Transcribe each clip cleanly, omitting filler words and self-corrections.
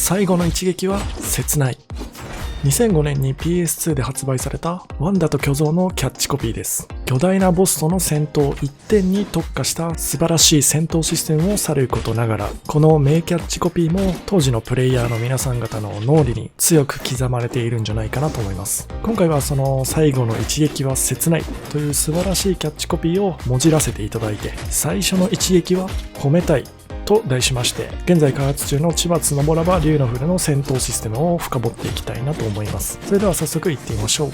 最後の一撃は切ない。2005年に PS2 で発売されたワンダと巨像のキャッチコピーです。巨大なボスとの戦闘一点に特化した素晴らしい戦闘システムを去ることながら、この名キャッチコピーも当時のプレイヤーの皆さん方の脳裏に強く刻まれているんじゃないかなと思います。今回はその最後の一撃は切ないという素晴らしいキャッチコピーをもじらせていただいて、最初の一撃は褒めたいと題しまして、現在開発中の千葉つのぼらば竜のフルの戦闘システムを深掘っていきたいなと思います。それでは早速いってみましょう。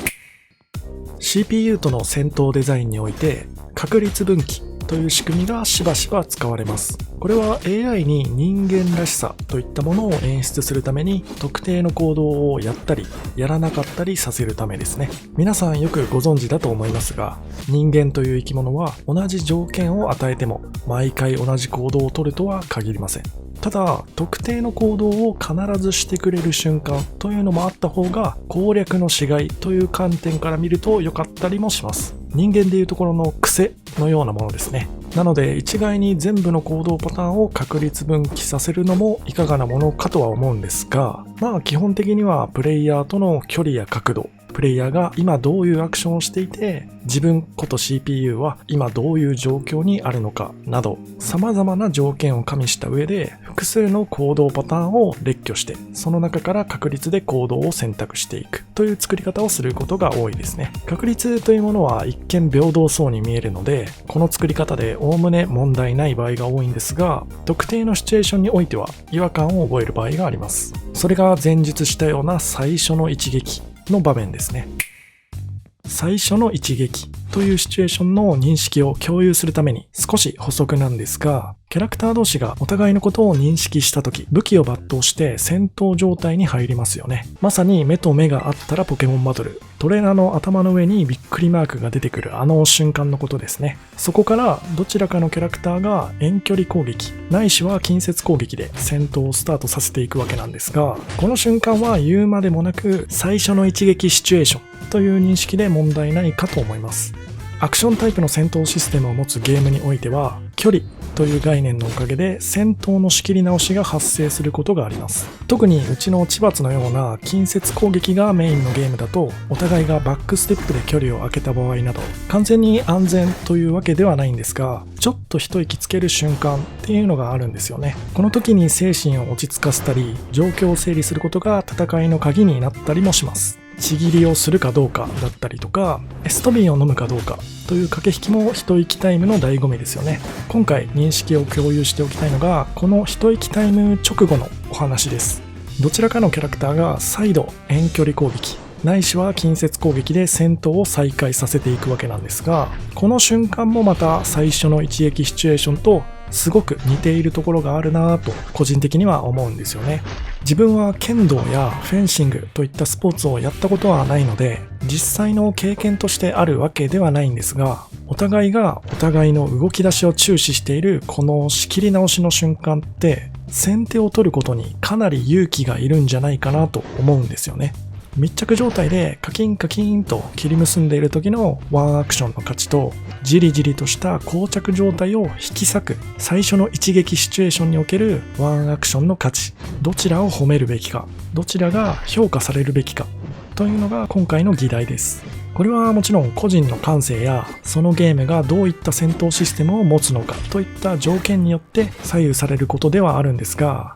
CPU との戦闘デザインにおいて確率分岐という仕組みがしばしば使われます。これは AI に人間らしさといったものを演出するために特定の行動をやったりやらなかったりさせるためですね。皆さんよくご存知だと思いますが、人間という生き物は同じ条件を与えても毎回同じ行動をとるとは限りません。ただ、特定の行動を必ずしてくれる瞬間というのもあった方が攻略のしがいという観点から見ると良かったりもします。人間でいうところの癖のようなものですね。なので一概に全部の行動パターンを確率分岐させるのもいかがなものかとは思うんですが、基本的にはプレイヤーとの距離や角度、プレイヤーが今どういうアクションをしていて、自分こと CPU は今どういう状況にあるのかなど、様々な条件を加味した上で複数の行動パターンを列挙して、その中から確率で行動を選択していくという作り方をすることが多いですね。確率というものは一見平等そうに見えるので、この作り方でおおむね問題ない場合が多いんですが、特定のシチュエーションにおいては違和感を覚える場合があります。それが前述したような最初の一撃の場面ですね。最初の一撃というシチュエーションの認識を共有するために少し補足なんですが、キャラクター同士がお互いのことを認識したとき、武器を抜刀して戦闘状態に入りますよね。まさに目と目があったらポケモンバトル。トレーナーの頭の上にびっくりマークが出てくるあの瞬間のことですね。そこからどちらかのキャラクターが遠距離攻撃、ないしは近接攻撃で戦闘をスタートさせていくわけなんですが、この瞬間は言うまでもなく最初の一撃シチュエーションという認識で問題ないかと思います。アクションタイプの戦闘システムを持つゲームにおいては、距離という概念のおかげで戦闘の仕切り直しが発生することがあります。特にうちの千葉のような近接攻撃がメインのゲームだと、お互いがバックステップで距離を空けた場合など、完全に安全というわけではないんですが、ちょっと一息つける瞬間っていうのがあるんですよね。この時に精神を落ち着かせたり、状況を整理することが戦いの鍵になったりもします。ちぎりをするかどうかだったりとか、エストビンを飲むかどうかという駆け引きも一息タイムの醍醐味ですよね。今回認識を共有しておきたいのが、この一息タイム直後のお話です。どちらかのキャラクターが再度遠距離攻撃、ないしは近接攻撃で戦闘を再開させていくわけなんですが、この瞬間もまた最初の一撃シチュエーションとすごく似ているところがあるなぁと個人的には思うんですよね。自分は剣道やフェンシングといったスポーツをやったことはないので、実際の経験としてあるわけではないんですが、お互いがお互いの動き出しを注視しているこの仕切り直しの瞬間って、先手を取ることにかなり勇気がいるんじゃないかなと思うんですよね。密着状態でカキンカキンと切り結んでいる時のワンアクションの勝ちと、じりじりとした膠着状態を引き裂く最初の一撃シチュエーションにおけるワンアクションの勝ち、どちらを褒めるべきか、どちらが評価されるべきかというのが今回の議題です。これはもちろん個人の感性やそのゲームがどういった戦闘システムを持つのかといった条件によって左右されることではあるんですが、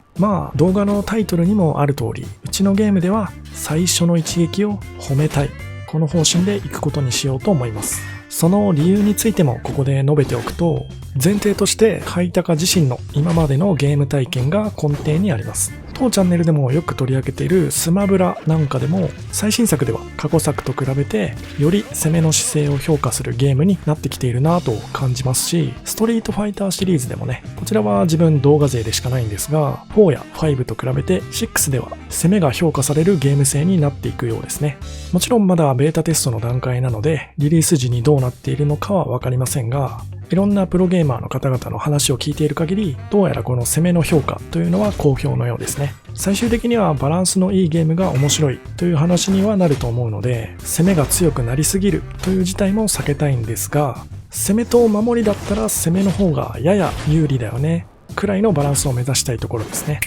動画のタイトルにもある通り、うちのゲームでは最初の一撃を褒めたい、この方針でいくことにしようと思います。その理由についてもここで述べておくと、前提としてハイタカ自身の今までのゲーム体験が根底にあります。当チャンネルでもよく取り上げているスマブラなんかでも、最新作では過去作と比べてより攻めの姿勢を評価するゲームになってきているなぁと感じますし、ストリートファイターシリーズでもね、こちらは自分動画勢でしかないんですが、4や5と比べて6では攻めが評価されるゲーム性になっていくようですね。もちろんまだベータテストの段階なので、リリース時にどうなっているのかはわかりませんが、いろんなプロゲーマーの方々の話を聞いている限り、どうやらこの攻めの評価というのは好評のようですね。最終的にはバランスのいいゲームが面白いという話にはなると思うので、攻めが強くなりすぎるという事態も避けたいんですが、攻めと守りだったら攻めの方がやや有利だよねくらいのバランスを目指したいところですね。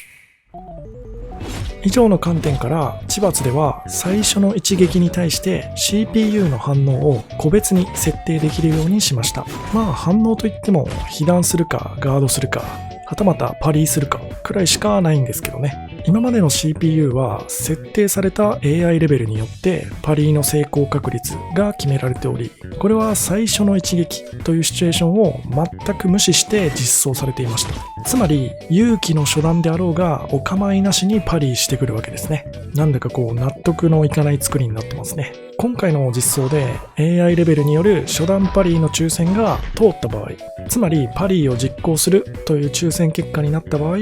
以上の観点から千罰では最初の一撃に対して CPU の反応を個別に設定できるようにしました。反応といっても被弾するかガードするかはたまたパリーするかくらいしかないんですけどね。今までの CPU は設定された AI レベルによってパリーの成功確率が決められており、これは最初の一撃というシチュエーションを全く無視して実装されていました。つまり勇気の初段であろうがお構いなしにパリーしてくるわけですね。なんだか納得のいかない作りになってますね。今回の実装で AI レベルによる初段パリーの抽選が通った場合、つまりパリーを実行するという抽選結果になった場合、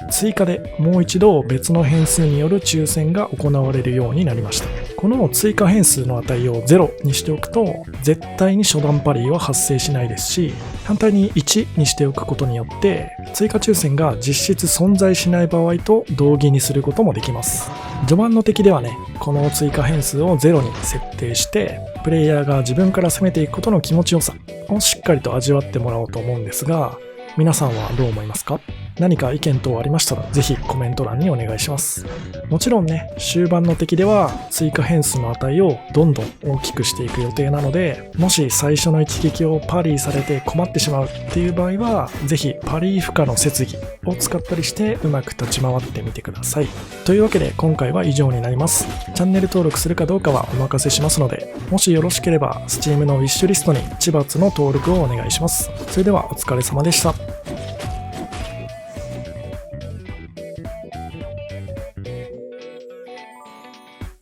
追加でもう一度別の変数による抽選が行われるようになりました。この追加変数の値を0にしておくと絶対に初段パリーは発生しないですし、反対に1にしておくことによって追加抽選が実質存在しない場合と同義にすることもできます。序盤の敵ではね、この追加変数を0に設定してプレイヤーが自分から攻めていくことの気持ちよさをしっかりと味わってもらおうと思うんですが、皆さんはどう思いますか？何か意見等ありましたらぜひコメント欄にお願いします。もちろんね、終盤の敵では追加変数の値をどんどん大きくしていく予定なので、もし最初の一撃をパリーされて困ってしまうっていう場合はぜひパリー負荷の設備を使ったりしてうまく立ち回ってみてください。というわけで今回は以上になります。チャンネル登録するかどうかはお任せしますので、もしよろしければ Steam のウィッシュリストに千罰の登録をお願いします。それではお疲れ様でした。